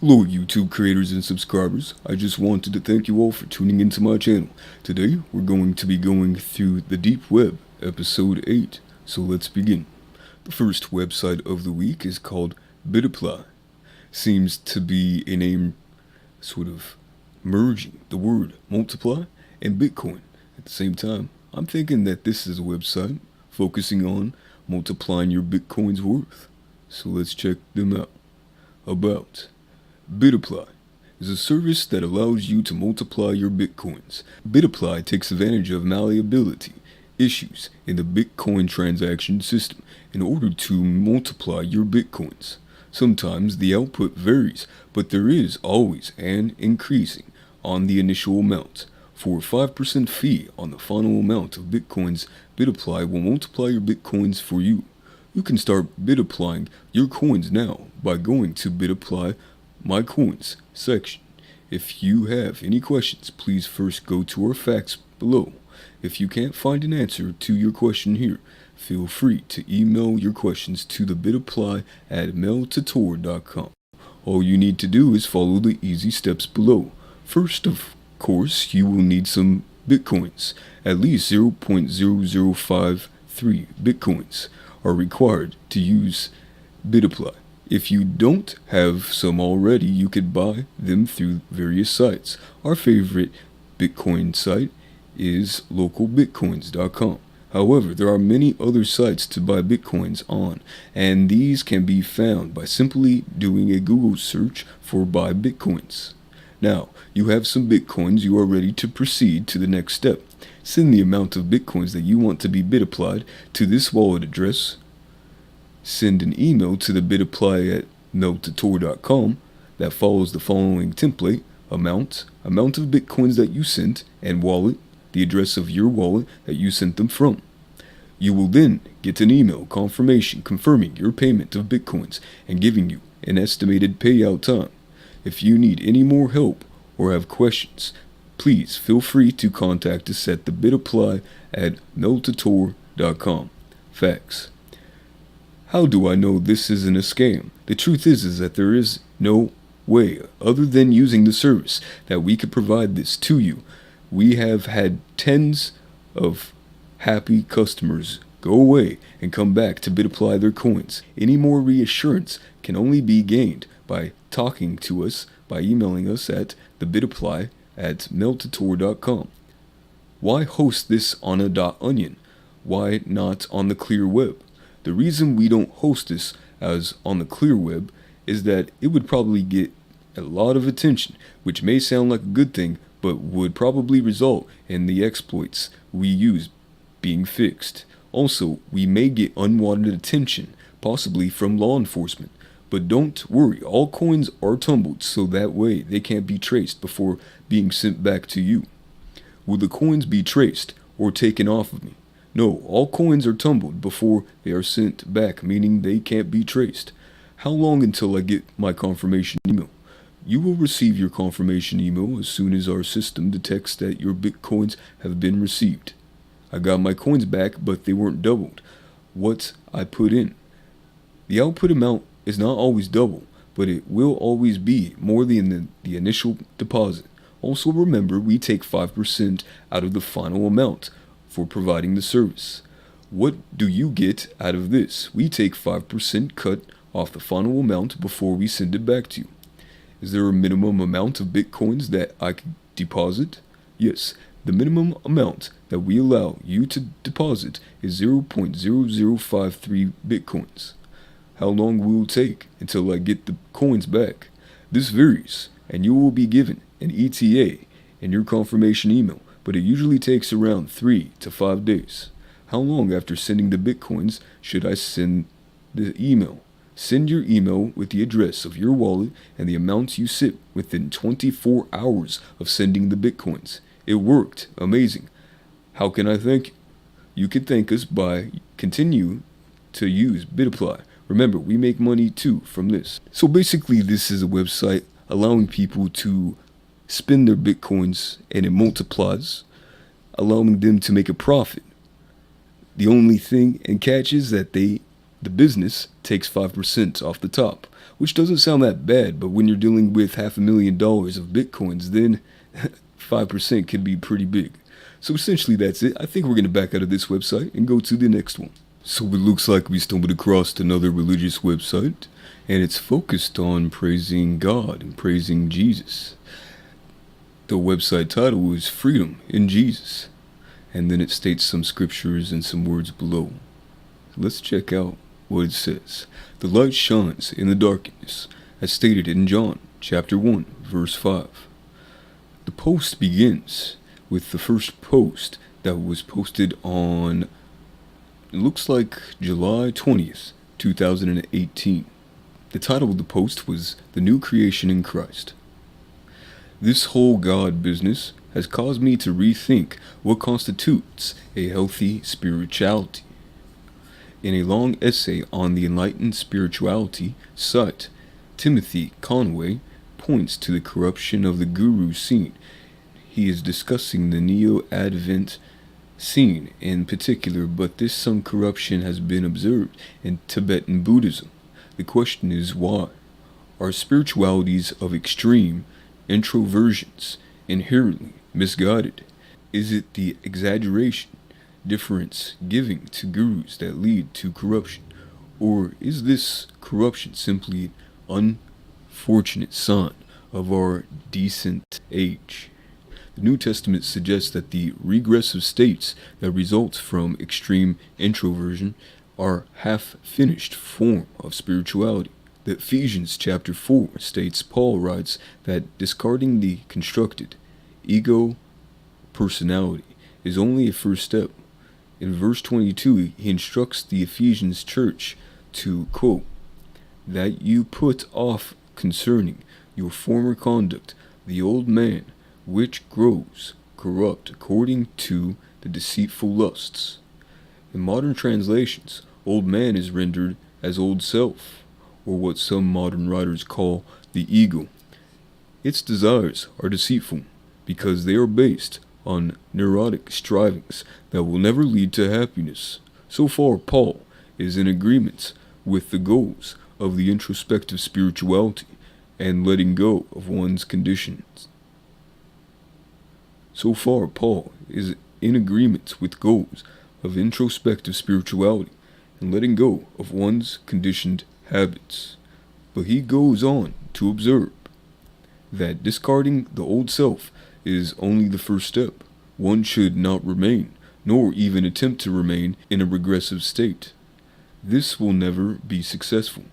Hello YouTube creators and subscribers, I just wanted to thank you all for tuning into my channel. Today we're going to be going through the Deep Web, episode 8, so let's begin. The first website of the week is called BitApply. Seems to be a name sort of merging the word multiply and Bitcoin. At the same time, I'm thinking that this is a website focusing on multiplying your Bitcoin's worth. So let's check them out. About BitApply is a service that allows you to multiply your Bitcoins. BitApply takes advantage of malleability issues in the Bitcoin transaction system in order to multiply your Bitcoins. Sometimes the output varies, but there is always an increasing on the initial amount. For a 5% fee on the final amount of Bitcoins, BitApply will multiply your Bitcoins for you. You can start BitApplying your coins now by going to BitApply My Coins section. If you have any questions, please first go to our facts below. If you can't find an answer to your question here, feel free to email your questions to the bitapply@mailtotor.com. All you need to do is follow the easy steps below. First, of course, you will need some Bitcoins. At least 0.0053 Bitcoins are required to use BitApply. If you don't have some already, you could buy them through various sites. Our favorite Bitcoin site is localbitcoins.com. However, there are many other sites to buy Bitcoins on, and these can be found by simply doing a Google search for buy Bitcoins. Now, you have some Bitcoins, you are ready to proceed to the next step. Send the amount of Bitcoins that you want to be BitApplied to this wallet address. Send an email to the bitapply@mailtotor.com that follows the following template: amount of Bitcoins that you sent, and wallet, the address of your wallet that you sent them from. You will then get an email confirmation confirming your payment of Bitcoins and giving you an estimated payout time. If you need any more help or have questions, please feel free to contact us at the bitapply@mailtotor.com. Facts. How do I know this isn't a scam? The truth is that there is no way other than using the service that we could provide this to you. We have had tens of happy customers go away and come back to BitApply their coins. Any more reassurance can only be gained by talking to us, by emailing us at thebitApply@mailtotor.com. Why host this on a .onion? Why not on the clear web? The reason we don't host this as on the clear web is that it would probably get a lot of attention, which may sound like a good thing, but would probably result in the exploits we use being fixed. Also, we may get unwanted attention, possibly from law enforcement. But don't worry, all coins are tumbled, so that way they can't be traced before being sent back to you. Will the coins be traced or taken off of me? No, all coins are tumbled before they are sent back, meaning they can't be traced. How long until I get my confirmation email? You will receive your confirmation email as soon as our system detects that your Bitcoins have been received. I got my coins back, but they weren't doubled what I put in. The output amount is not always double, but it will always be more than the initial deposit. Also remember, we take 5% out of the final amount for providing the service. What do you get out of this? We take 5% cut off the final amount before we send it back to you. Is there a minimum amount of Bitcoins that I could deposit? Yes, the minimum amount that we allow you to deposit is 0.0053 Bitcoins. How long will it take until I get the coins back? This varies, and you will be given an ETA in your confirmation email, but it usually takes around 3 to 5 days. How long after sending the Bitcoins should I send the email? Send your email with the address of your wallet and the amounts you sent within 24 hours of sending the Bitcoins. It worked. Amazing. How can I thank you? You can thank us by continue to use BitApply. Remember, we make money too from this. So basically, this is a website allowing people to spend their Bitcoins and it multiplies, allowing them to make a profit. The only thing and catch is that they The business takes 5% off the top, which doesn't sound that bad, but when you're dealing with $500,000 of Bitcoins, then 5% can be pretty big. So essentially that's it. I think we're going to back out of this website and go to the next one. So it looks like we stumbled across another religious website, and it's focused on praising God and praising Jesus. The website title is Freedom in Jesus, and then it states some scriptures and some words below. Let's check out what it says. The light shines in the darkness, as stated in John chapter 1, verse 5. The post begins with the first post that was posted on, it looks like July 20th, 2018. The title of the post was The New Creation in Christ. This whole God business has caused me to rethink what constitutes a healthy spirituality. In a long essay on the enlightened spirituality site, Timothy Conway points to the corruption of the guru scene. He is discussing the neo-Advent scene in particular, but some corruption has been observed in Tibetan Buddhism. The question is why? Are spiritualities of extreme introversions inherently misguided? Is it the exaggeration, difference giving to gurus that lead to corruption? Or is this corruption simply an unfortunate sign of our decent age? The New Testament suggests that the regressive states that result from extreme introversion are half-finished form of spirituality. The Ephesians chapter 4 states, Paul writes that discarding the constructed ego personality is only a first step. In verse 22, he instructs the Ephesians church to, quote, that you put off concerning your former conduct the old man, which grows corrupt according to the deceitful lusts. In modern translations, old man is rendered as old self, or what some modern writers call the ego. Its desires are deceitful because they are based on neurotic strivings that will never lead to happiness. So far, Paul is in agreement with the goals of the introspective spirituality and letting go of one's conditions. So far, Paul is in agreement with goals of introspective spirituality and letting go of one's conditioned habits. But he goes on to observe that discarding the old self is only the first step. One should not remain, nor even attempt to remain, in a regressive state. This will never be successful.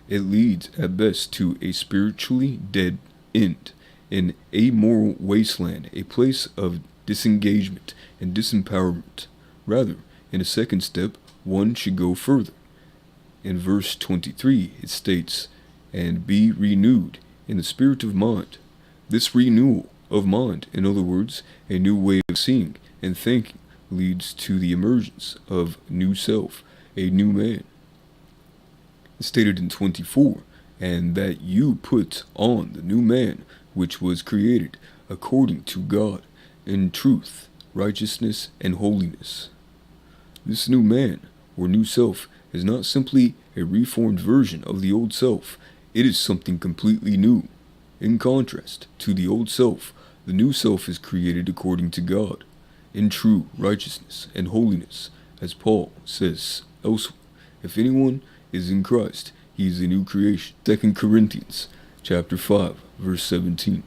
It leads at best to a spiritually dead end, an amoral wasteland, a place of disengagement and disempowerment. Rather, in a second step, one should go further. In verse 23, it states, and be renewed in the spirit of mind. This renewal of mind, in other words, a new way of seeing and thinking, leads to the emergence of new self, a new man. It's stated in 24, and that you put on the new man, which was created according to God, in truth, righteousness, and holiness. This new man, or new self, is not simply a reformed version of the old self. It is something completely new. In contrast to the old self, the new self is created according to God, in true righteousness and holiness, as Paul says elsewhere. If anyone is in Christ, he is a new creation. 2 Corinthians chapter 5, verse 17.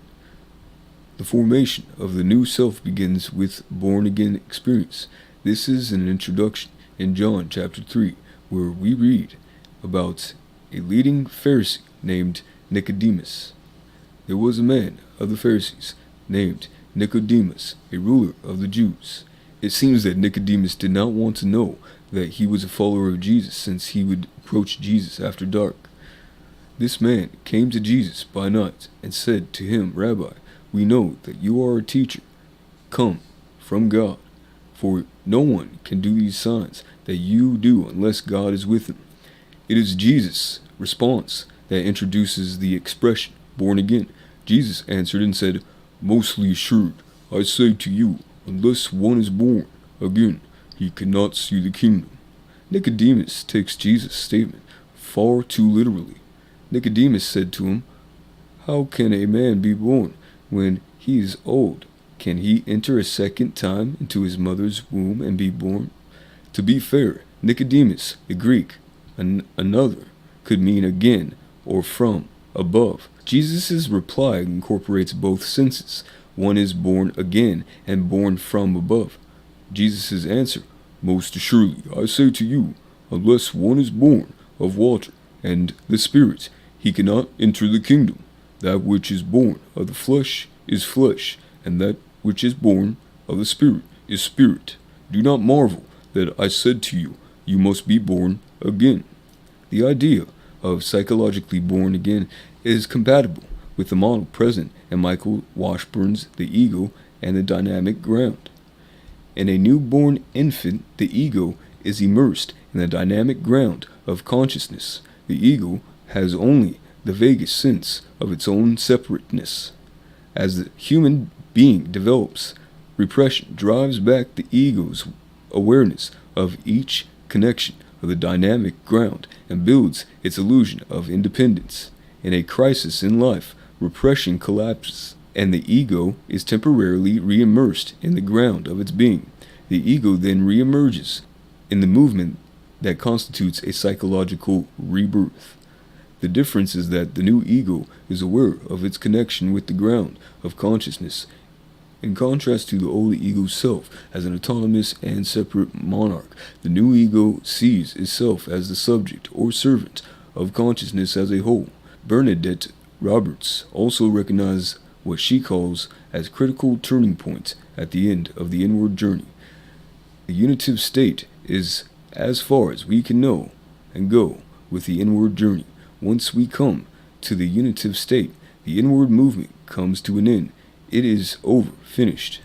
The formation of the new self begins with born-again experience. This is an introduction in John chapter 3, where we read about a leading Pharisee named Nicodemus. There was a man of the Pharisees named Nicodemus, a ruler of the Jews. It seems that Nicodemus did not want to know that he was a follower of Jesus, since he would approach Jesus after dark. This man came to Jesus by night and said to him, Rabbi, we know that you are a teacher, come from God, for no one can do these signs that you do unless God is with him. It is Jesus' response that introduces the expression, born again. Jesus answered and said, Mostly assured, I say to you, unless one is born again, he cannot see the kingdom. Nicodemus takes Jesus' statement far too literally. Nicodemus said to him, "How can a man be born when he is old? Can he enter a second time into his mother's womb and be born?" To be fair, Nicodemus, the Greek, another, could mean again or from, above. Jesus' reply incorporates both senses. One is born again and born from above. Jesus' answer, "Most assuredly, I say to you, unless one is born of water and the Spirit, he cannot enter the kingdom. That which is born of the flesh is flesh, and that which is born of the Spirit is spirit. Do not marvel that I said to you, you must be born again." The idea of psychologically born again is compatible with the model present in Michael Washburn's The Ego and the Dynamic Ground. In a newborn infant, the ego is immersed in the dynamic ground of consciousness. The ego has only the vaguest sense of its own separateness. As the human being develops, repression drives back the ego's awareness of each connection of the dynamic ground and builds its illusion of independence. In a crisis in life, repression collapses, and the ego is temporarily re-immersed in the ground of its being. The ego then re-emerges in the movement that constitutes a psychological rebirth. The difference is that the new ego is aware of its connection with the ground of consciousness, in contrast to the old ego self as an autonomous and separate monarch. The new ego sees itself as the subject or servant of consciousness as a whole. Bernadette Roberts also recognizes what she calls as critical turning points at the end of the inward journey. The unitive state is as far as we can know and go with the inward journey. Once we come to the unitive state, the inward movement comes to an end. It is over, finished.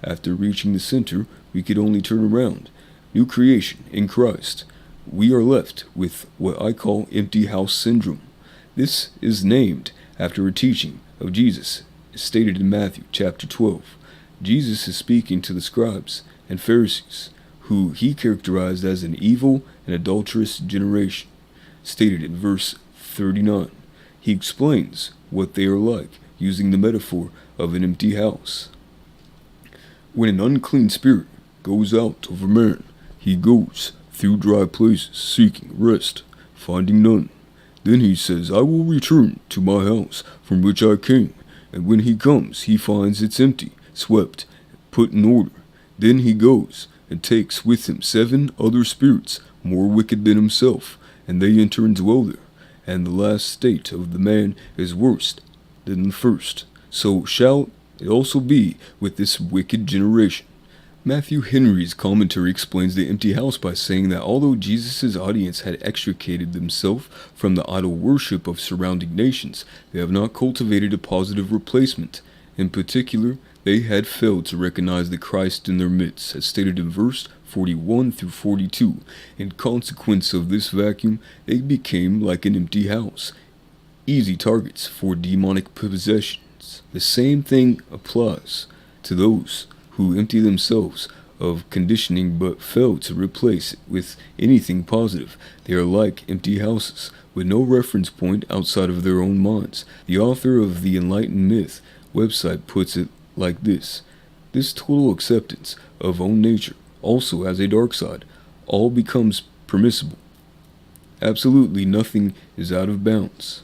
After reaching the center, we could only turn around. New creation in Christ. We are left with what I call empty house syndrome. This is named after a teaching of Jesus, stated in Matthew chapter 12. Jesus is speaking to the scribes and Pharisees, who he characterized as an evil and adulterous generation, stated in verse 39. He explains what they are like, using the metaphor of an empty house. When an unclean spirit goes out of a man, he goes through dry places seeking rest, finding none. Then he says, "I will return to my house from which I came." And when he comes, he finds it's empty, swept, put in order. Then he goes and takes with him 7 other spirits more wicked than himself, and they in turn dwell there. And the last state of the man is worse than the first. So shall it also be with this wicked generation. Matthew Henry's commentary explains the empty house by saying that although Jesus' audience had extricated themselves from the idol worship of surrounding nations, they have not cultivated a positive replacement. In particular, they had failed to recognize the Christ in their midst, as stated in verse 41 through 42. In consequence of this vacuum, they became like an empty house, easy targets for demonic possessions. The same thing applies to those who empty themselves of conditioning but fail to replace it with anything positive. They are like empty houses, with no reference point outside of their own minds. The author of the Enlightened Myth website puts it like this: this total acceptance of own nature also has a dark side. All becomes permissible. Absolutely nothing is out of bounds.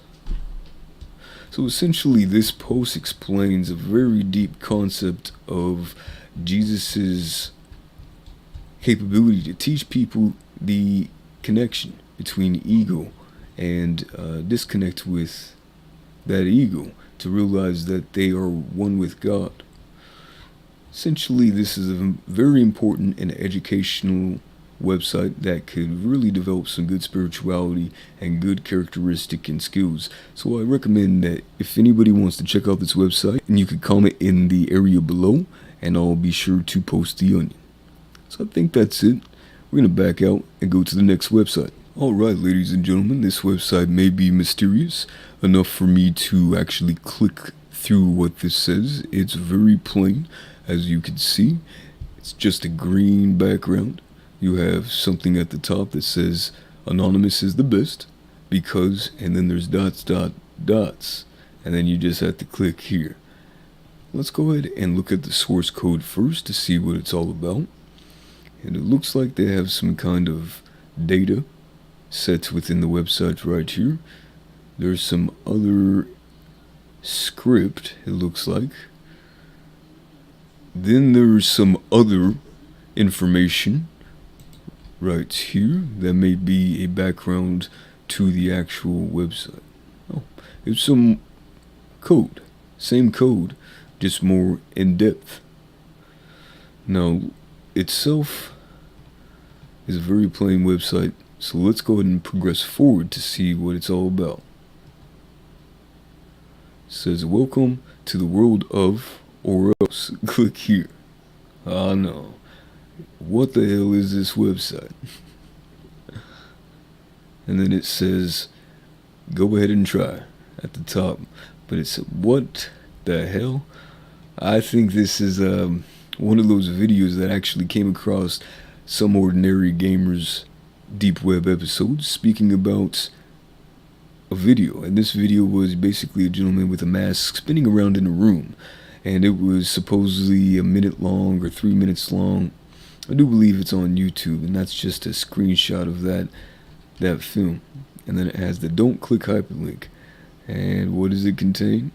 So essentially, this post explains a very deep concept of Jesus's capability to teach people the connection between ego and disconnect with that ego to realize that they are one with God. Essentially, this is a very important and educational website that could really develop some good spirituality and good characteristic and skills. So I recommend that if anybody wants to check out this website, and you could comment in the area below, and I'll be sure to post the onion. So I think that's it. We're going to back out and go to the next website. Alright, ladies and gentlemen, this website may be mysterious enough for me to actually click through what this says. It's very plain, as you can see. It's just a green background. you have something at the top that says anonymous is the best because, and then there's dots, dots, and then you just have to click here. Let's go ahead and look at the source code first to see what it's all about. And it looks like they have some kind of data set within the website right here. There's some other script, it looks like. Then there's some other information right here that may be a background to the actual website. Oh, it's some code, same code, just more in depth. Now, itself is a very plain website, so let's go ahead and progress forward to see what it's all about. It says, welcome to the world of, or else. Click here. Ah, no. What the hell is this website? And then it says, go ahead and try at the top. But it's, what the hell? I think this is one of those videos that actually came across Some Ordinary Gamers Deep Web episodes speaking about a video. And this video was basically a gentleman with a mask spinning around in a room. And it was supposedly a minute long or 3 minutes long. I do believe it's on YouTube, and that's just a screenshot of that film. And then it has the don't click hyperlink. And what does it contain?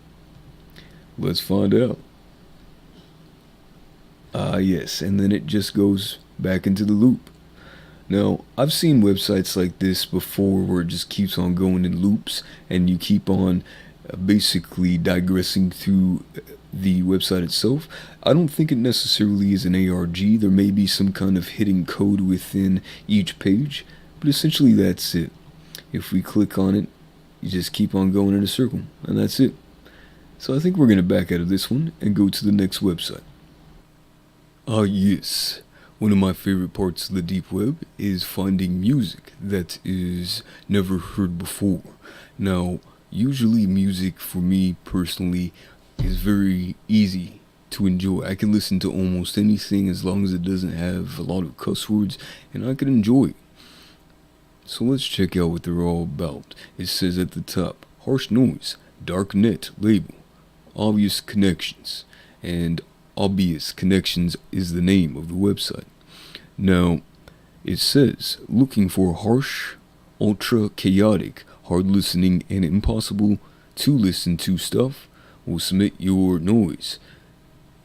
Let's find out. Ah, yes, and then it just goes back into the loop. Now, I've seen websites like this before where it just keeps on going in loops, and you keep on basically digressing through the website itself. I don't think it necessarily is an ARG. There may be some kind of hidden code within each page, but essentially that's it. If we click on it, you just keep on going in a circle, and that's it. So I think we're going to back out of this one and go to the next website. Ah, yes. One of my favorite parts of the deep web is finding music that is never heard before. Now, usually music for me personally is very easy to enjoy. I can listen to almost anything as long as it doesn't have a lot of cuss words, and I can enjoy it. So let's check out what they're all about. It says at the top, harsh noise, dark net label, obvious connections, and obvious connections is the name of the website. Now, it says, looking for harsh, ultra chaotic, hard listening, and impossible to listen to stuff, will submit your noise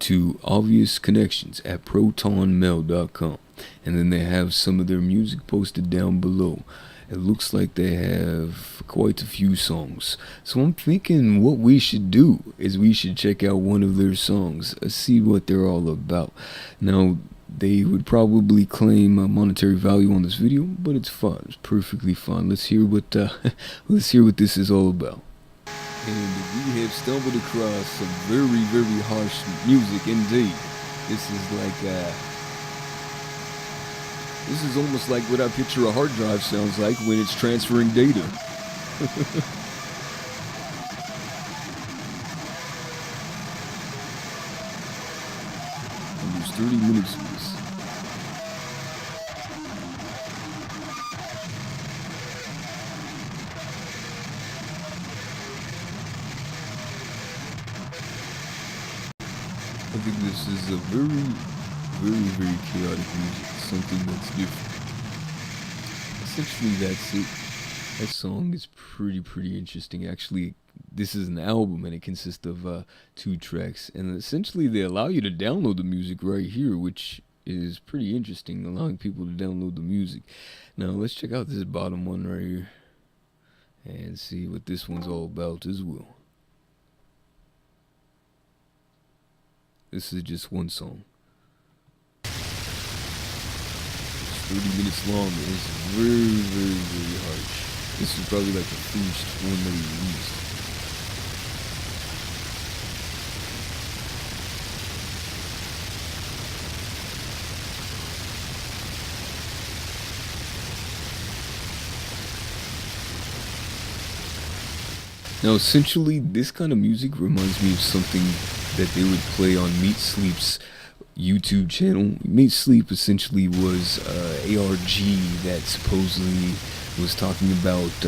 to obvious connections at protonmail.com. And then they have some of their music posted down below. It looks like they have quite a few songs. So I'm thinking what we should do is we should check out one of their songs, see what they're all about. Now, they would probably claim a monetary value on this video, but it's fun. It's perfectly fun. Let's hear what this is all about. And we have stumbled across some very, very harsh music indeed. This is almost like what I picture a hard drive sounds like when it's transferring data. And there's 30 minutes of this. I think this is a very, very chaotic music. Something that's different. Essentially, that's it. That song is pretty interesting. Actually, this is an album and it consists of 2 tracks. And essentially, they allow you to download the music right here, which is pretty interesting, allowing people to download the music. Now, let's check out this bottom one right here and see what this one's all about as well. This is just one song. 30 minutes long, and it's very harsh. This is probably like the first one that he released. Now, essentially, this kind of music reminds me of something that they would play on Meat Sleep's YouTube channel. Made Sleep essentially was ARG that supposedly was talking about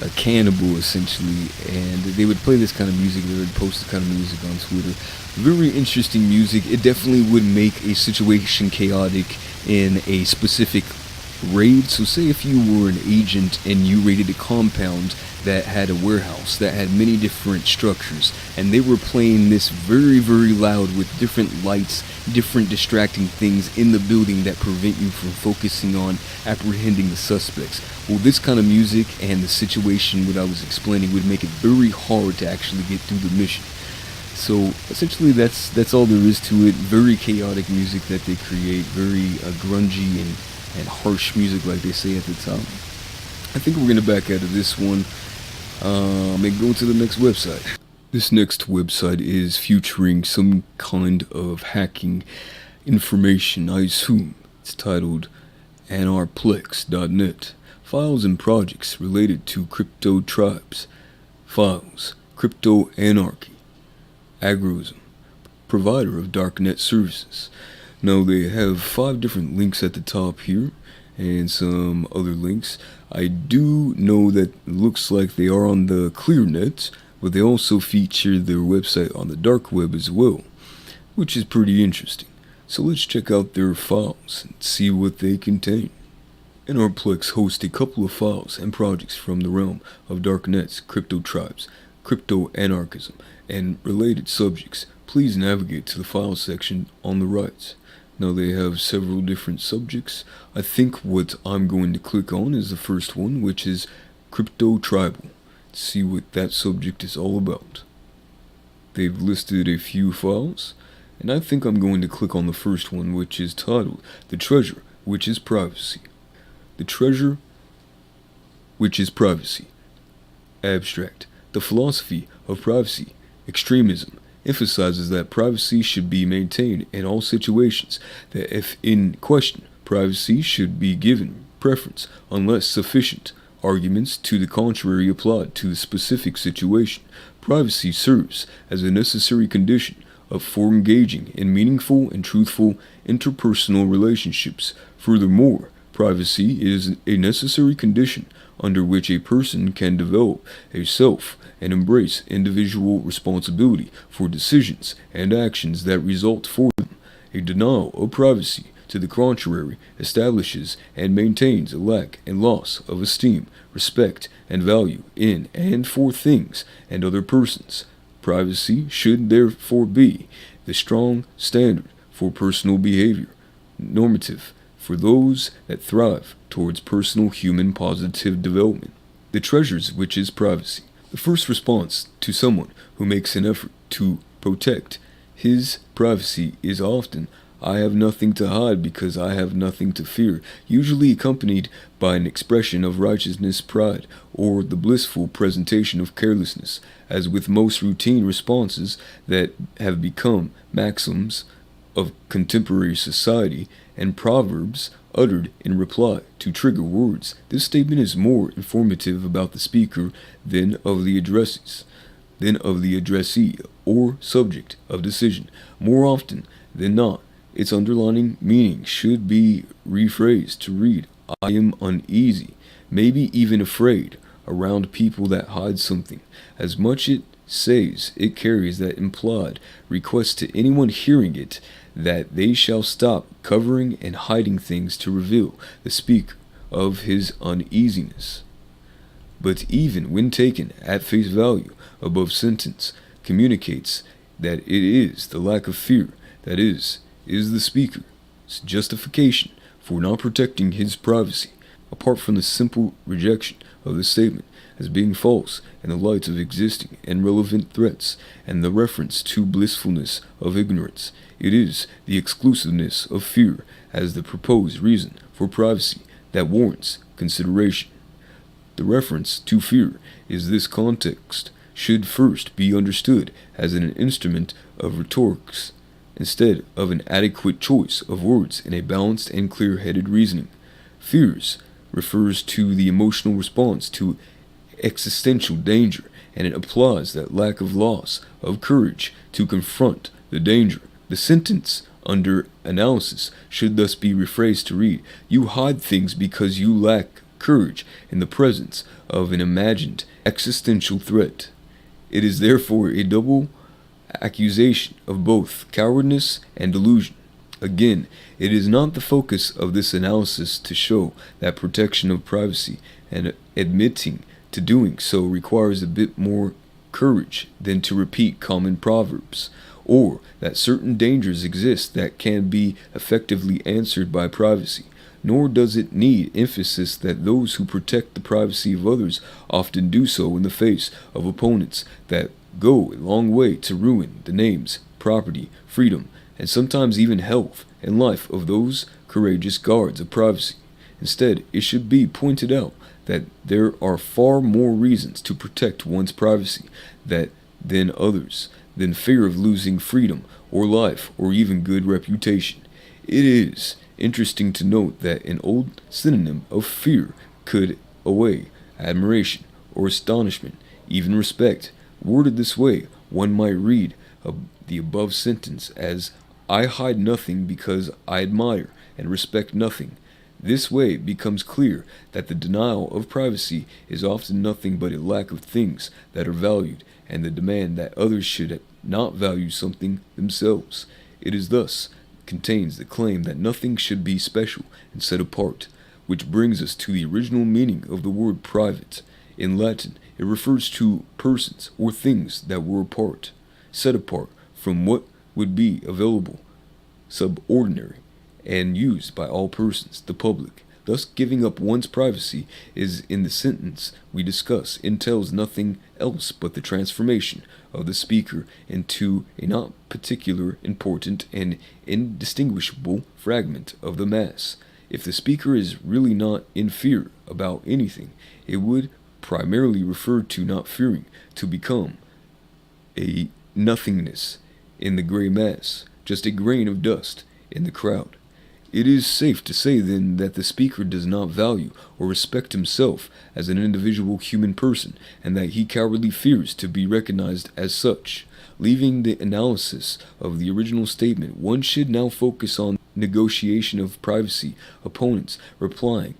a cannibal essentially, and they would play this kind of music. They would post this kind of music on Twitter. Very interesting music. It definitely would make a situation chaotic in a specific raid. So say if you were an agent and you raided a compound that had a warehouse that had many different structures, and they were playing this very, very loud with different lights, different distracting things in the building that prevent you from focusing on apprehending the suspects. Well, this kind of music and the situation what I was explaining would make it very hard to actually get through the mission. So essentially that's all there is to it. Very chaotic music that they create, very grungy and harsh music like they say at the top. I think we're going to back out of this one and go to the next website. This next website is featuring some kind of hacking information, I assume. It's titled anarplex.net. Files and projects related to crypto tribes. Files, crypto anarchy, agroism, provider of darknet services. Now they have 5 different links at the top here and some other links. I do know that it looks like they are on the ClearNet, but they also feature their website on the dark web as well, which is pretty interesting. So let's check out their files and see what they contain. Anarplex hosts a couple of files and projects from the realm of darknets, crypto tribes, crypto anarchism, and related subjects. Please navigate to the file section on the right. Now they have several different subjects. I think what I'm going to click on is the first one, which is crypto tribal. See what that subject is all about. They've listed a few files, and I think I'm going to click on the first one, which is titled The Treasure, which is Privacy. The Treasure, which is Privacy. Abstract. The philosophy of privacy, extremism, emphasizes that privacy should be maintained in all situations, that if in question, privacy should be given preference unless sufficient arguments to the contrary applied to the specific situation. Privacy serves as a necessary condition for engaging in meaningful and truthful interpersonal relationships. Furthermore, privacy is a necessary condition under which a person can develop a self and embrace individual responsibility for decisions and actions that result for them. A denial of privacy, to the contrary, establishes and maintains a lack and loss of esteem, respect, and value in and for things and other persons. Privacy should therefore be the strong standard for personal behavior, normative for those that thrive towards personal human positive development. The treasures which is privacy. The first response to someone who makes an effort to protect his privacy is often, "I have nothing to hide because I have nothing to fear," usually accompanied by an expression of righteousness, pride, or the blissful presentation of carelessness. As with most routine responses that have become maxims of contemporary society and proverbs uttered in reply to trigger words, this statement is more informative about the speaker than of the addressee or subject of decision. More often than not, its underlying meaning should be rephrased to read, "I am uneasy, maybe even afraid, around people that hide something." As much it says, it carries that implied request to anyone hearing it that they shall stop covering and hiding things to reveal the speaker of his uneasiness. But even when taken at face value, above sentence communicates that it is the lack of fear that is the speaker's justification for not protecting his privacy, apart from the simple rejection of the statement as being false in the light of existing and relevant threats, and the reference to blissfulness of ignorance. It is the exclusiveness of fear as the proposed reason for privacy that warrants consideration. The reference to fear is this context should first be understood as an instrument of rhetorics, instead of an adequate choice of words in a balanced and clear-headed reasoning. Fears refers to the emotional response to existential danger, and it applies that lack of loss of courage to confront The danger. The sentence under analysis should thus be rephrased to read, "You hide things because you lack courage in the presence of an imagined existential threat." It is therefore a double accusation of both cowardice and delusion. Again, it is not the focus of this analysis to show that protection of privacy and admitting to doing so requires a bit more courage than to repeat common proverbs, or that certain dangers exist that can be effectively answered by privacy. Nor does it need emphasis that those who protect the privacy of others often do so in the face of opponents that go a long way to ruin the names, property, freedom, and sometimes even health and life of those courageous guards of privacy. Instead, it should be pointed out that there are far more reasons to protect one's privacy than others, than fear of losing freedom or life or even good reputation. It is interesting to note that an old synonym of fear could away admiration or astonishment, even respect. Worded this way, one might read the above sentence as, "I hide nothing because I admire and respect nothing." This way it becomes clear that the denial of privacy is often nothing but a lack of things that are valued and the demand that others should not value something themselves. It is thus contains the claim that nothing should be special and set apart, which brings us to the original meaning of the word private. In Latin, it refers to persons or things that were apart, set apart from what would be available, subordinary, and used by all persons, the public. Thus, giving up one's privacy is, in the sentence we discuss, entails nothing else but the transformation of the speaker into a not particular, important, and indistinguishable fragment of the mass. If the speaker is really not in fear about anything, it would primarily refer to not fearing to become a nothingness in the gray mass, just a grain of dust in the crowd. It is safe to say then that the speaker does not value or respect himself as an individual human person, and that he cowardly fears to be recognized as such. Leaving the analysis of the original statement, one should now focus on negotiation of privacy opponents replying,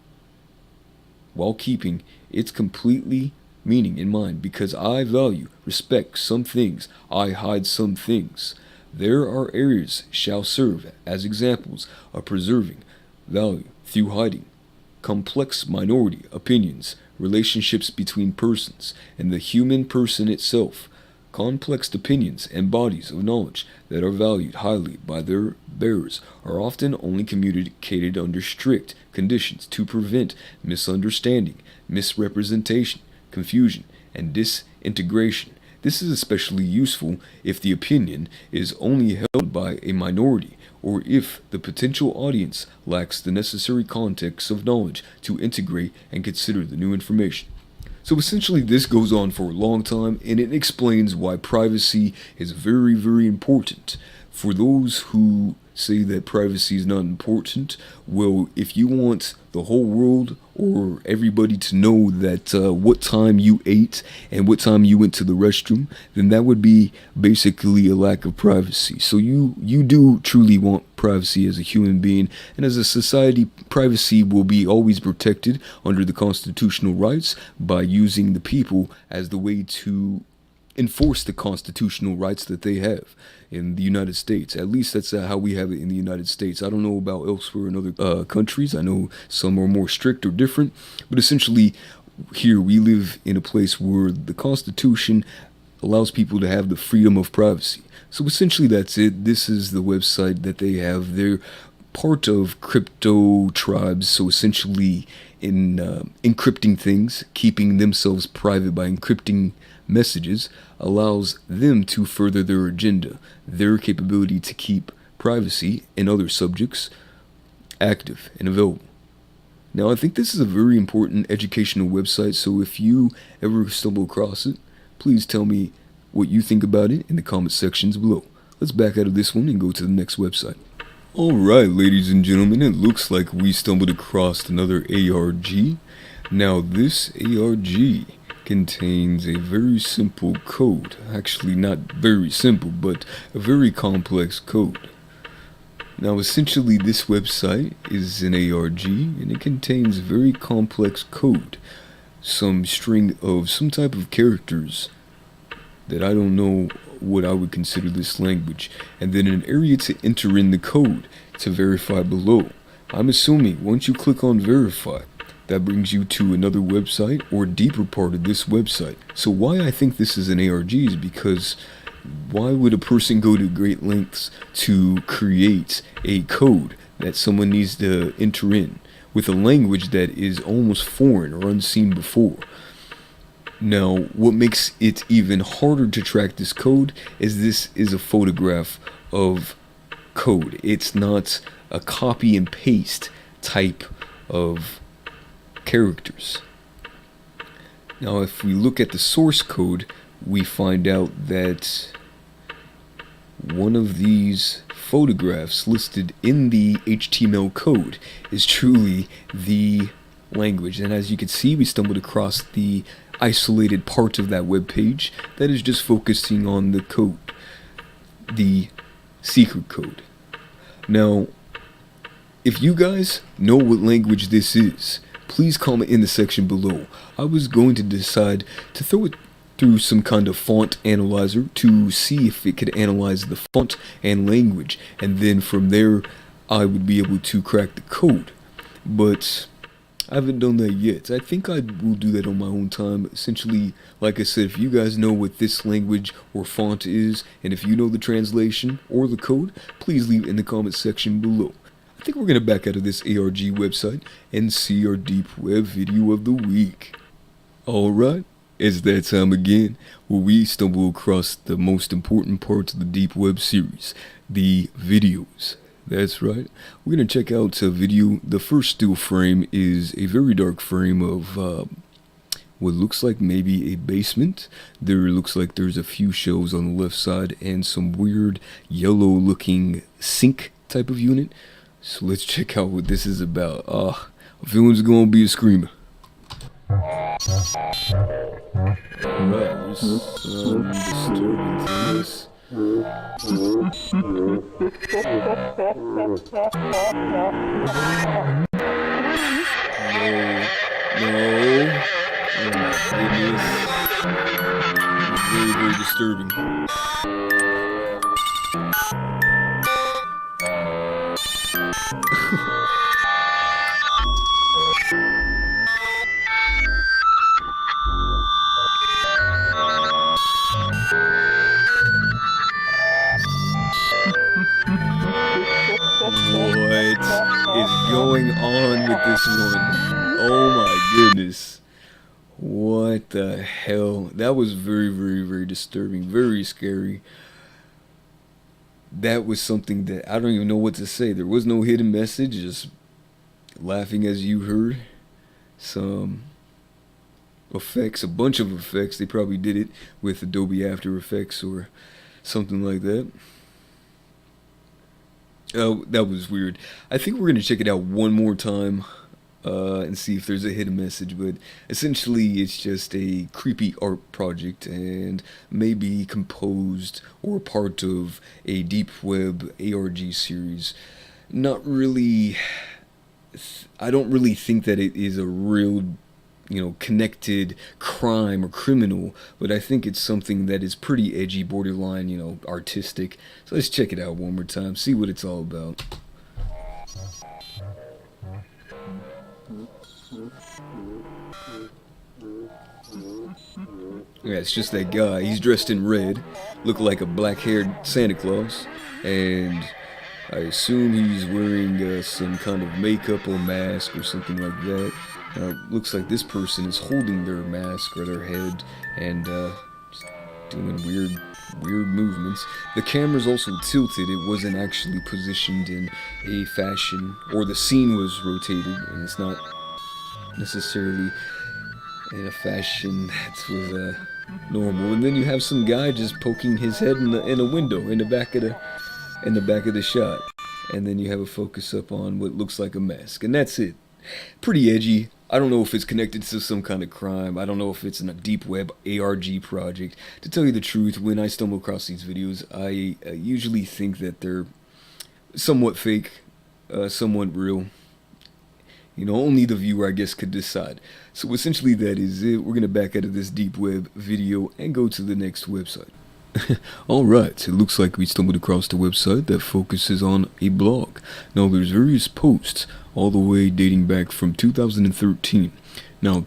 while keeping its completely meaning in mind. Because I value, respect some things, I hide some things. There are areas shall serve as examples of preserving value through hiding. Complex minority opinions, relationships between persons, and the human person itself. Complex opinions and bodies of knowledge that are valued highly by their bearers are often only communicated under strict conditions to prevent misunderstanding, misrepresentation, confusion, and disintegration. This is especially useful if the opinion is only held by a minority, or if the potential audience lacks the necessary context of knowledge to integrate and consider the new information. So essentially this goes on for a long time, and it explains why privacy is very, very important. For those who say that privacy is not important, well, if you want the whole world or everybody to know that what time you ate and what time you went to the restroom, then that would be basically a lack of privacy. So you do truly want privacy as a human being, and as a society, privacy will be always protected under the constitutional rights by using the people as the way to enforce the constitutional rights that they have in the United States. At least that's how we have it in the United States. I don't know about elsewhere in other countries. I know some are more strict or different, but essentially here we live in a place where the Constitution allows people to have the freedom of privacy. So essentially that's it. This is the website that they have. They're part of crypto tribes, so essentially in encrypting things, keeping themselves private by encrypting messages, allows them to further their agenda, their capability to keep privacy and other subjects active and available. Now, I think this is a very important educational website, so if you ever stumble across it, please tell me what you think about it in the comment sections below. Let's back out of this one and go to the next website. Alright, ladies and gentlemen, it looks like we stumbled across another ARG. Now, this ARG contains a very simple code. Actually, not very simple, but a very complex code. Now, essentially, this website is an ARG, and it contains very complex code. Some string of some type of characters that I don't know what I would consider this language, and then an area to enter in the code to verify below. I'm assuming once you click on verify, that brings you to another website or a deeper part of this website. So why I think this is an ARG is because why would a person go to great lengths to create a code that someone needs to enter in with a language that is almost foreign or unseen before? Now, what makes it even harder to track this code is this is a photograph of code. It's not a copy and paste type of characters. Now, if we look at the source code, we find out that one of these photographs listed in the HTML code is truly the language. And as you can see, we stumbled across the isolated part of that web page that is just focusing on the code, the secret code. Now, if you guys know what language this is, please comment in the section below. I was going to decide to throw it through some kind of font analyzer to see if it could analyze the font and language, and then from there I would be able to crack the code. But I haven't done that yet. I think I will do that on my own time. Essentially, like I said, if you guys know what this language or font is, and if you know the translation or the code, please leave it in the comment section below. I think we're going to back out of this ARG website and see our deep web video of the week. Alright, it's that time again where we stumble across the most important parts of the deep web series, the videos. That's right, we're going to check out a video. The first still frame is a very dark frame of what looks like maybe a basement. There looks like there's a few shelves on the left side and some weird yellow looking sink type of unit. So let's check out what this is about. I feel it's gonna be a screamer. Alright, there's some disturbing things. No. Oh my goodness. It's very, very disturbing. What is going on with this one? Oh my goodness. What the hell? That was very, very, very disturbing. Very scary. That was something that I don't even know what to say. There was no hidden message, just laughing as you heard. Some effects, a bunch of effects. They probably did it with Adobe After Effects or something like that. Oh, that was weird. I think we're going to check it out one more time and see if there's a hidden message, but essentially it's just a creepy art project and maybe composed or part of a deep web ARG series. Not really, I don't really think that it is a real, connected crime or criminal, but I think it's something that is pretty edgy, borderline, artistic. So let's check it out one more time, see what it's all about. Yeah, it's just that guy. He's dressed in red, look like a black-haired Santa Claus, and I assume he's wearing some kind of makeup or mask or something like that. Looks like this person is holding their mask or their head and just doing weird movements. The camera's also tilted. It wasn't actually positioned in a fashion, or the scene was rotated, and it's not necessarily in a fashion that was normal. And then you have some guy just poking his head in a window in the back of the shot, and then you have a focus up on what looks like a mask, and that's it. Pretty edgy. I don't know if it's connected to some kind of crime. I don't know if it's in a deep web ARG project. To tell you the truth, when I stumble across these videos, I usually think that they're somewhat fake, somewhat real. You know, only the viewer, I guess, could decide. So essentially that is it. We're going to back out of this deep web video and go to the next website. Alright, it looks like we stumbled across the website that focuses on a blog. Now there's various posts all the way dating back from 2013. Now,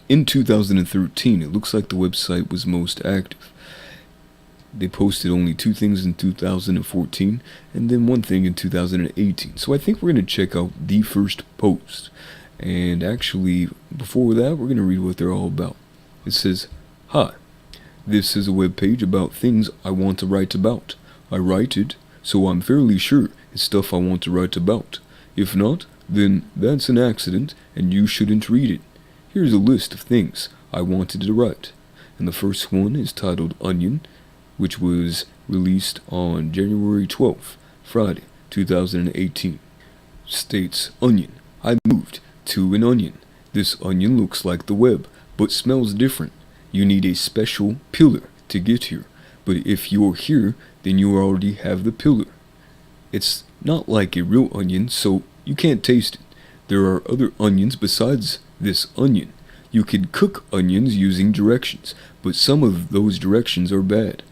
in 2013, it looks like the website was most active. They posted only 2 things in 2014 and then 1 thing in 2018. So I think we're going to check out the first post. And actually, before that, we're going to read what they're all about. It says, "Hi. This is a web page about things I want to write about. I write it, so I'm fairly sure it's stuff I want to write about. If not, then that's an accident and you shouldn't read it. Here's a list of things I wanted to write." And the first one is titled Onion, which was released on January 12th, Friday, 2018. States, "Onion. I moved to an onion. This onion looks like the web, but smells different. You need a special pillar to get here, but if you're here, then you already have the pillar. It's not like a real onion, so you can't taste it. There are other onions besides this onion. You can cook onions using directions, but some of those directions are bad.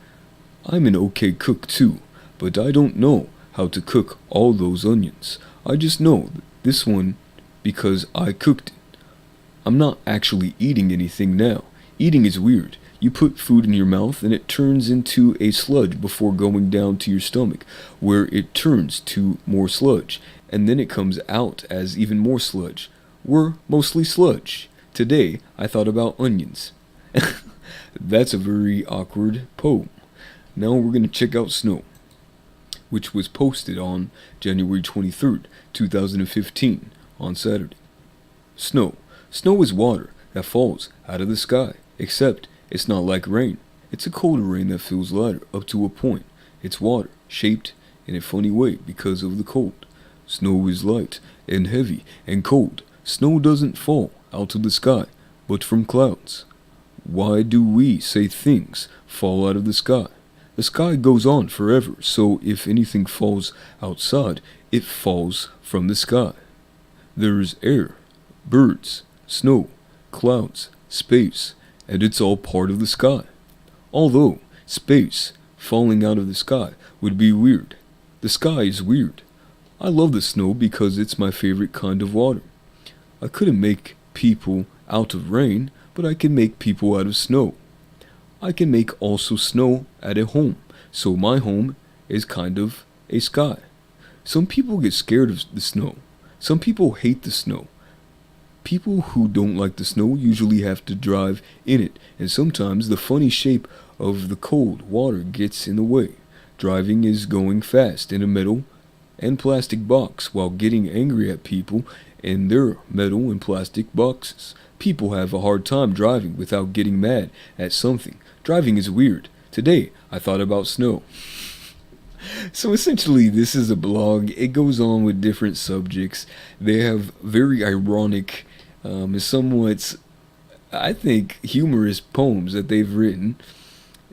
I'm an okay cook too, but I don't know how to cook all those onions. I just know this one because I cooked it. I'm not actually eating anything now. Eating is weird. You put food in your mouth and it turns into a sludge before going down to your stomach, where it turns to more sludge, and then it comes out as even more sludge. We're mostly sludge. Today, I thought about onions." That's a very awkward poem. Now we're going to check out Snow, which was posted on January 23rd, 2015, on Saturday. Snow. Snow is water that falls out of the sky. Except, it's not like rain. It's a colder rain that feels lighter up to a point. It's water, shaped in a funny way because of the cold. Snow is light and heavy and cold. Snow doesn't fall out of the sky, but from clouds. Why do we say things fall out of the sky? The sky goes on forever, so if anything falls outside, it falls from the sky. There's air, birds, snow, clouds, space, and it's all part of the sky. Although space falling out of the sky would be weird. The sky is weird. I love the snow because it's my favorite kind of water. I couldn't make people out of rain, but I can make people out of snow. I can make also snow at a home, so my home is kind of a sky. Some people get scared of the snow. Some people hate the snow. People who don't like the snow usually have to drive in it, and sometimes the funny shape of the cold water gets in the way. Driving is going fast in a metal and plastic box while getting angry at people in their metal and plastic boxes. People have a hard time driving without getting mad at something. Driving is weird. Today, I thought about snow. So essentially, this is a blog. It goes on with different subjects. They have very ironic, somewhat, I think, humorous poems that they've written.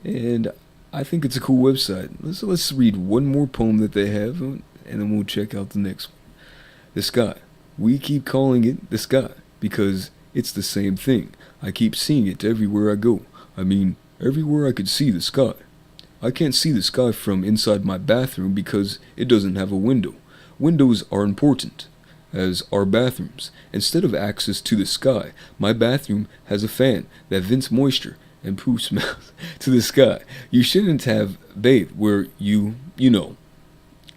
And I think it's a cool website. Let's read one more poem that they have, and then we'll check out the next one. The sky. We keep calling it the sky because it's the same thing. I keep seeing it everywhere I go. I mean, everywhere I could see the sky. I can't see the sky from inside my bathroom because it doesn't have a window. Windows are important, as are bathrooms. Instead of access to the sky, my bathroom has a fan that vents moisture and poo smells to the sky. You shouldn't have bathed where you know.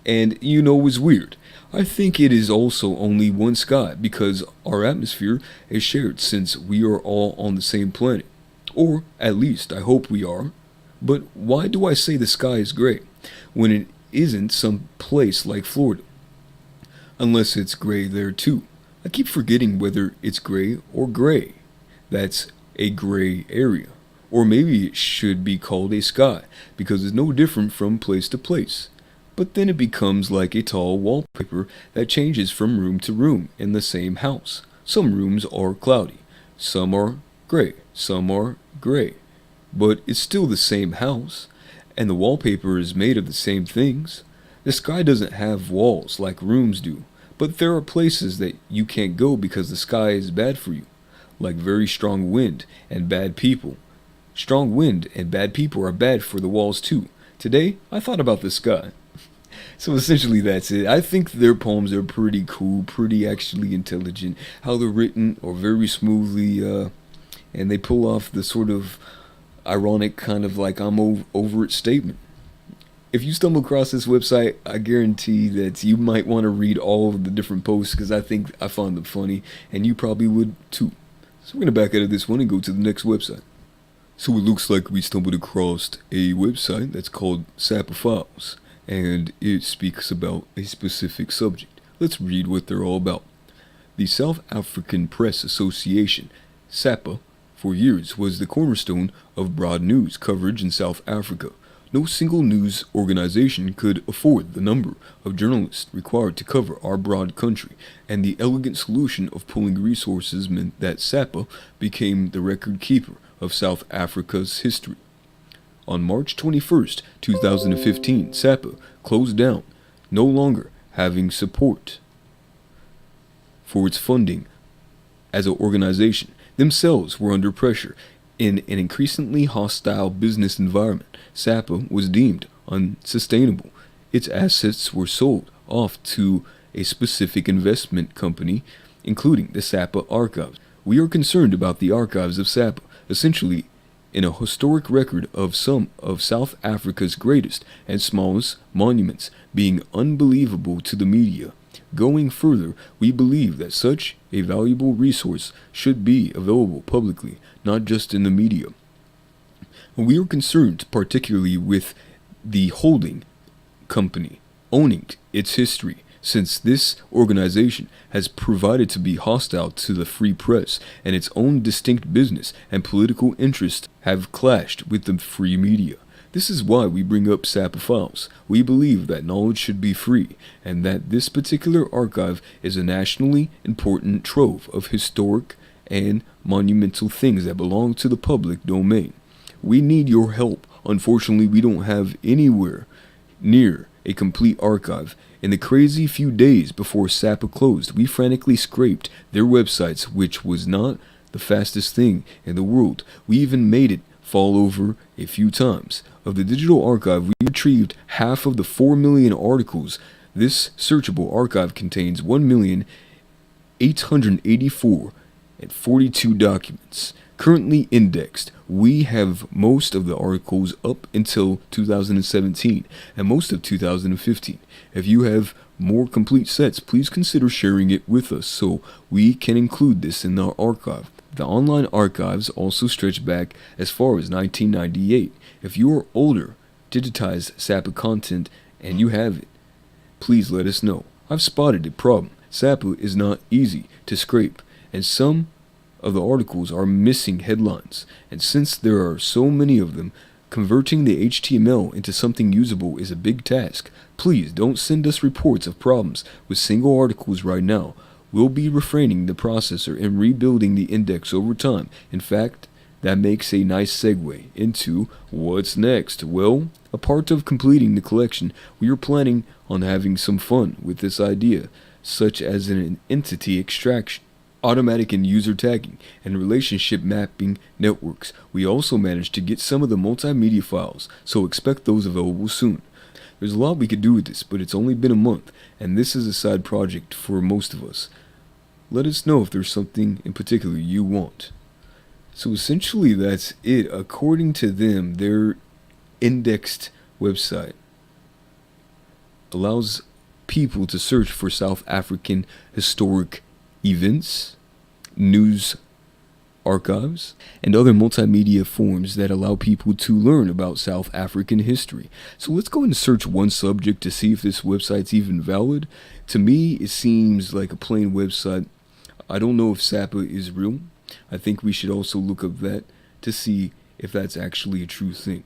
And is weird. I think it is also only one sky because our atmosphere is shared since we are all on the same planet. Or at least I hope we are. But why do I say the sky is gray when it isn't some place like Florida? Unless it's gray there too. I keep forgetting whether it's gray or gray. That's a gray area. Or maybe it should be called a sky because it's no different from place to place. but then it becomes like a tall wallpaper that changes from room to room in the same house. Some rooms are cloudy, some are gray, some are gray, but it's still the same house, and the wallpaper is made of the same things. The sky doesn't have walls like rooms do, but there are places that you can't go because the sky is bad for you, like very strong wind and bad people. Strong wind and bad people are bad for the walls too. Today, I thought about the sky. So essentially that's it. I think their poems are pretty cool, pretty actually intelligent. How they're written are very smoothly, and they pull off the sort of ironic kind of like I'm over it statement. If you stumble across this website, I guarantee that you might want to read all of the different posts because I think I found them funny, and you probably would too. So we're going to back out of this one and go to the next website. So it looks like we stumbled across a website that's called Sappa Files, and it speaks about a specific subject. Let's read what they're all about. The South African Press Association, SAPA, for years was the cornerstone of broad news coverage in South Africa. No single news organization could afford the number of journalists required to cover our broad country, and the elegant solution of pooling resources meant that SAPA became the record keeper of South Africa's history. On March 21st, 2015, SAPA closed down, no longer having support for its funding as an organization. Themselves were under pressure. In an increasingly hostile business environment, SAPA was deemed unsustainable. Its assets were sold off to a specific investment company, including the SAPA archives. We are concerned about the archives of SAPA, essentially in a historic record of some of South Africa's greatest and smallest monuments being unbelievable to the media. Going further, we believe that such a valuable resource should be available publicly, not just in the media. We are concerned particularly with the holding company owning its history, since this organization has provided to be hostile to the free press, and its own distinct business and political interests have clashed with the free media. This is why we bring up Sappa Files. We believe that knowledge should be free, and that this particular archive is a nationally important trove of historic and monumental things that belong to the public domain. We need your help. Unfortunately, we don't have anywhere near a complete archive. In the crazy few days before Sappa closed, we frantically scraped their websites, which was not the fastest thing in the world. We even made it fall over a few times. Of the digital archive, we retrieved half of the 4 million articles. This searchable archive contains 1,884,042 documents. Currently indexed, we have most of the articles up until 2017 and most of 2015. If you have more complete sets, please consider sharing it with us so we can include this in our archive. The online archives also stretch back as far as 1998. If you are older, digitized Sappa content and you have it, please let us know. I've spotted a problem. Sappa is not easy to scrape, and some of the articles are missing headlines, and since there are so many of them, converting the HTML into something usable is a big task. Please don't send us reports of problems with single articles right now. We'll be refraining the processor and rebuilding the index over time. In fact, that makes a nice segue into what's next. Well, a part of completing the collection, we are planning on having some fun with this idea, such as an entity extraction, automatic and user tagging, and relationship mapping networks. We also managed to get some of the multimedia files, so expect those available soon. There's a lot we could do with this, but it's only been a month, and this is a side project for most of us. Let us know if there's something in particular you want. So essentially that's it. According to them, their indexed website allows people to search for South African historic events, news archives, and other multimedia forms that allow people to learn about South African history. So let's go and search one subject to see if this website's even valid. To me, it seems like a plain website. I don't know if Sappa is real. I think we should also look up that to see if that's actually a true thing.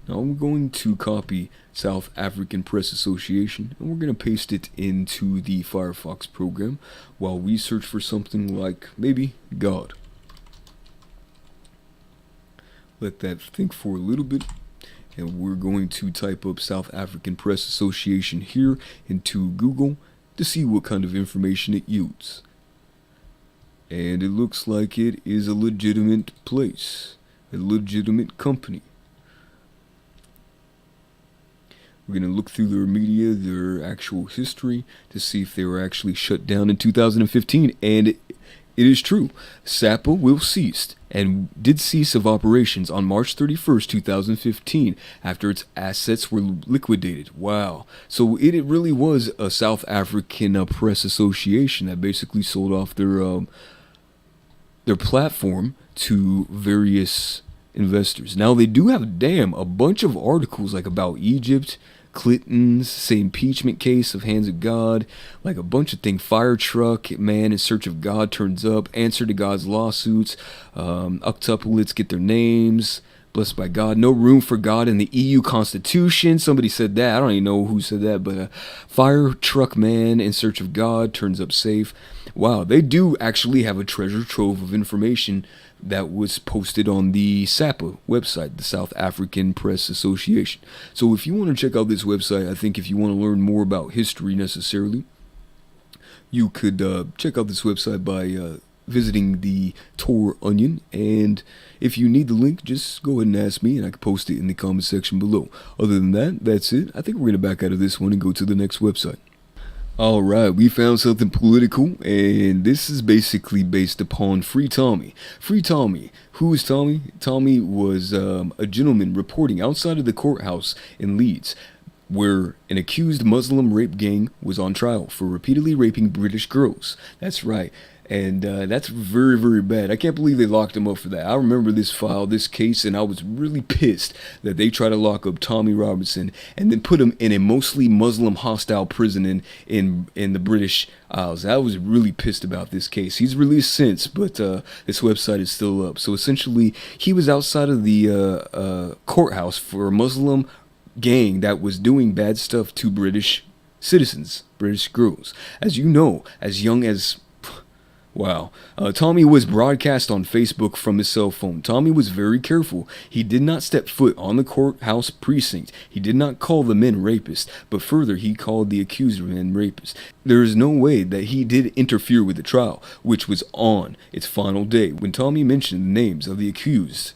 Now I'm going to copy South African Press Association and we're going to paste it into the Firefox program while we search for something like maybe God. Let that think for a little bit, and we're going to type up South African Press Association here into Google to see what kind of information it yields. And it looks like it is a legitimate place, a legitimate company. We're going to look through their media, their actual history, to see if they were actually shut down in 2015. And it is true. SAPA will cease and did cease of operations on March 31st, 2015, after its assets were liquidated. Wow. So it really was a South African press association that basically sold off their platform to various investors. Now they do have a bunch of articles like about Egypt, Clinton's, say impeachment case of Hands of God, like a bunch of things. Fire truck man in search of God turns up, answer to God's lawsuits, octuplets get their names, blessed by God, no room for God in the EU Constitution. Somebody said that. I don't even know who said that, but fire truck man in search of God turns up safe. Wow, they do actually have a treasure trove of information that was posted on the SAPA website, the South African Press Association. So if you want to check out this website, I think if you want to learn more about history necessarily, you could check out this website by visiting the Tor Onion, and if you need the link, just go ahead and ask me and I can post it in the comment section below. Other than that, that's it. I think we're going to back out of this one and go to the next website. Alright, we found something political, and this is basically based upon Free Tommy. Free Tommy. Who is Tommy? Tommy was a gentleman reporting outside of the courthouse in Leeds, where an accused Muslim rape gang was on trial for repeatedly raping British girls. That's right. And that's very, very bad. I can't believe they locked him up for that. I remember this case, and I was really pissed that they tried to lock up Tommy Robinson and then put him in a mostly Muslim hostile prison in the British Isles. I was really pissed about this case. He's released since, but this website is still up. So essentially, he was outside of the courthouse for a Muslim gang that was doing bad stuff to British citizens, British girls. As you know, as young as... Wow. Tommy was broadcast on Facebook from his cell phone. Tommy was very careful. He did not step foot on the courthouse precinct. He did not call the men rapists, but further he called the accused men rapists. There is no way that he did interfere with the trial, which was on its final day. When Tommy mentioned the names of the accused,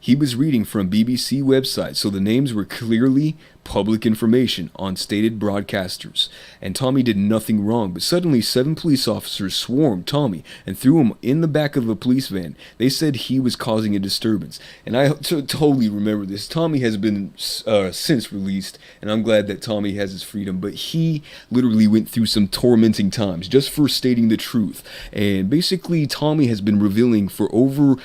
he was reading from BBC website, so the names were clearly public information on stated broadcasters, and Tommy did nothing wrong. But suddenly 7 police officers swarmed Tommy and threw him in the back of a police van. They said he was causing a disturbance, and I totally remember this. Tommy has been since released, and I'm glad that Tommy has his freedom, but he literally went through some tormenting times just for stating the truth. And basically Tommy has been revealing for over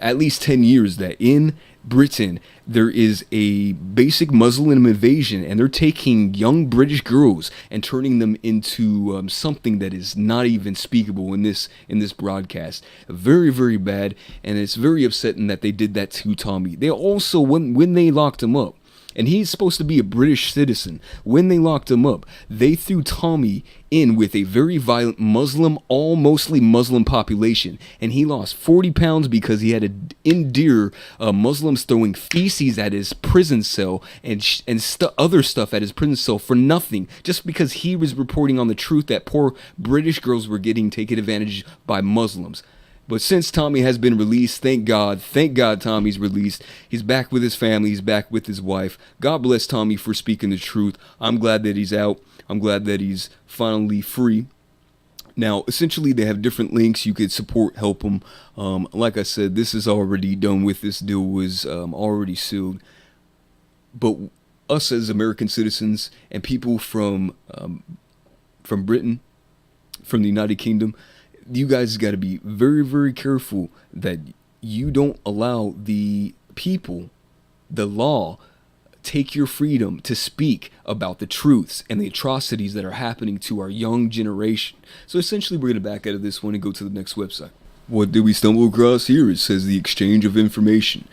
at least 10 years that in Britain there is a basic Muslim invasion, and they're taking young British girls and turning them into something that is not even speakable in this broadcast. Very, very bad, and it's very upsetting that they did that to Tommy. They also, when they locked him up, and he's supposed to be a British citizen, when they locked him up, they threw Tommy in with a very violent Muslim, mostly Muslim population, and he lost 40 pounds because he had to endure Muslims throwing feces at his prison cell and other stuff at his prison cell for nothing, just because he was reporting on the truth that poor British girls were getting taken advantage by Muslims. But since Tommy has been released, thank God Tommy's released. He's back with his family, he's back with his wife. God bless Tommy for speaking the truth. I'm glad that he's out. I'm glad that he's finally free. Now, essentially, they have different links. You could support, help him. Like I said, this is already done with. This deal was already sealed. But us as American citizens and people from Britain, from the United Kingdom, you guys got to be very, very careful that you don't allow the people, the law, take your freedom to speak about the truths and the atrocities that are happening to our young generation. So essentially, we're going to back out of this one and go to the next website. What did we stumble across here? It says the exchange of information.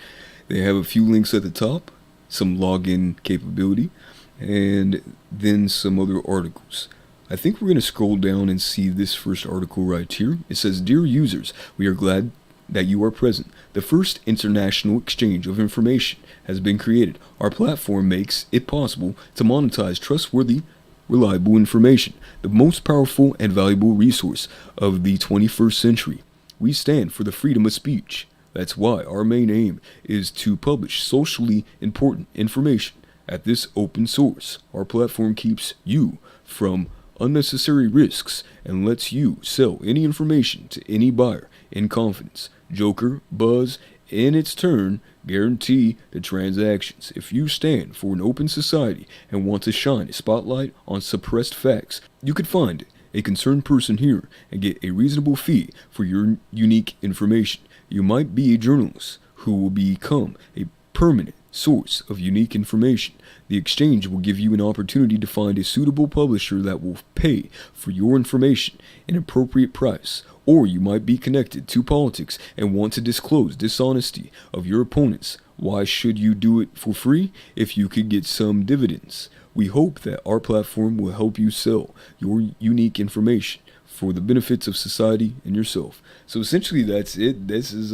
They have a few links at the top. some login capability, and then some other articles. I think we're going to scroll down and see this first article right here. It says, "Dear users, we are glad that you are present. The first international exchange of information has been created. Our platform makes it possible to monetize trustworthy, reliable information, the most powerful and valuable resource of the 21st century. We stand for the freedom of speech. That's why our main aim is to publish socially important information at this open source. Our platform keeps you from unnecessary risks and lets you sell any information to any buyer in confidence. Joker, Buzz, in its turn, guarantee the transactions. If you stand for an open society and want to shine a spotlight on suppressed facts, you could find a concerned person here and get a reasonable fee for your unique information. You might be a journalist who will become a permanent source of unique information. The exchange will give you an opportunity to find a suitable publisher that will pay for your information an appropriate price. Or you might be connected to politics and want to disclose dishonesty of your opponents. Why should you do it for free if you could get some dividends? We hope that our platform will help you sell your unique information for the benefits of society and yourself." So essentially that's it. This is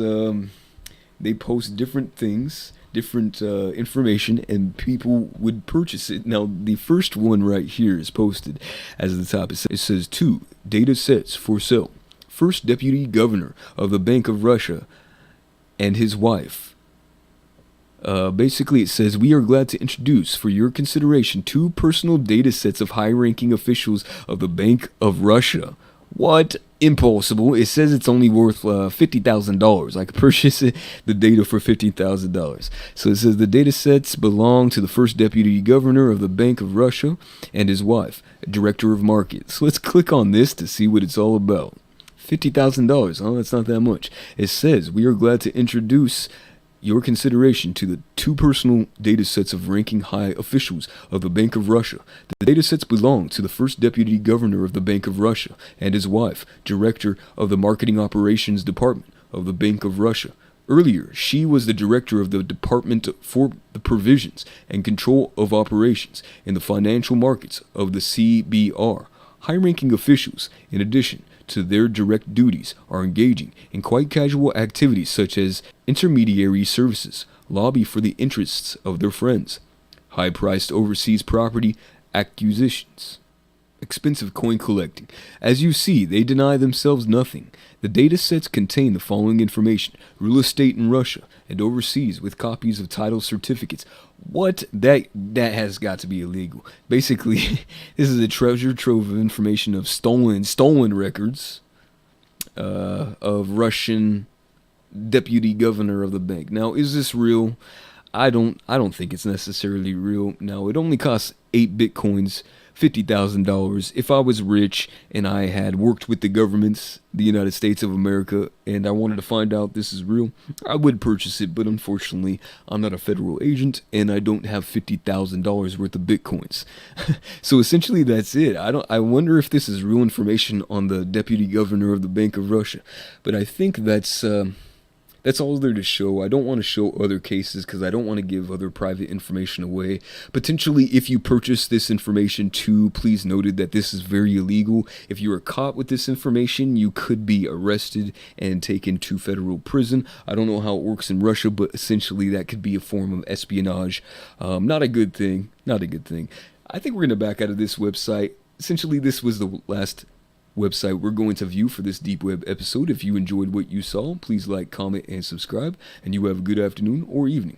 they post different things, different information, and people would purchase it. Now the first one right here is posted as the top. It says 2 data sets for sale. First deputy governor of the Bank of Russia and his wife. Basically it says, "We are glad to introduce for your consideration 2 personal data sets of high-ranking officials of the Bank of Russia." What? Impossible. It says it's only worth $50,000. I could purchase the data for $50,000. So it says the data sets belong to the first deputy governor of the Bank of Russia and his wife, director of markets. So let's click on this to see what it's all about. $50,000, huh? That's not that much. It says, "We are glad to introduce your consideration to the 2 personal data sets of ranking high officials of the Bank of Russia. The data sets belong to the first deputy governor of the Bank of Russia and his wife, director of the marketing operations department of the Bank of Russia. Earlier, she was the director of the Department for the Provisions and Control of Operations in the Financial Markets of the CBR. High-ranking officials, in addition to their direct duties, are engaging in quite casual activities such as intermediary services, lobby for the interests of their friends, high-priced overseas property acquisitions, expensive coin collecting. As you see, they deny themselves nothing. The data sets contain the following information: real estate in Russia and overseas with copies of title certificates." What? That has got to be illegal. Basically, this is a treasure trove of information of stolen records of Russian deputy governor of the bank. Now, is this real? I don't think it's necessarily real. Now, it only costs 8 bitcoins, $50,000. If I was rich and I had worked with the governments, the United States of America, and I wanted to find out this is real, I would purchase it. But unfortunately, I'm not a federal agent and I don't have $50,000 worth of bitcoins. So essentially, that's it. I wonder if this is real information on the deputy governor of the Bank of Russia. But I think that's all there to show. I don't want to show other cases because I don't want to give other private information away. Potentially, if you purchase this information too, please note that this is very illegal. If you are caught with this information, you could be arrested and taken to federal prison. I don't know how it works in Russia, but essentially that could be a form of espionage. Not a good thing. Not a good thing. I think we're going to back out of this website. Essentially, this was the last website we're going to view for this Deep Web episode. If you enjoyed what you saw, please like, comment, and subscribe, and you have a good afternoon or evening.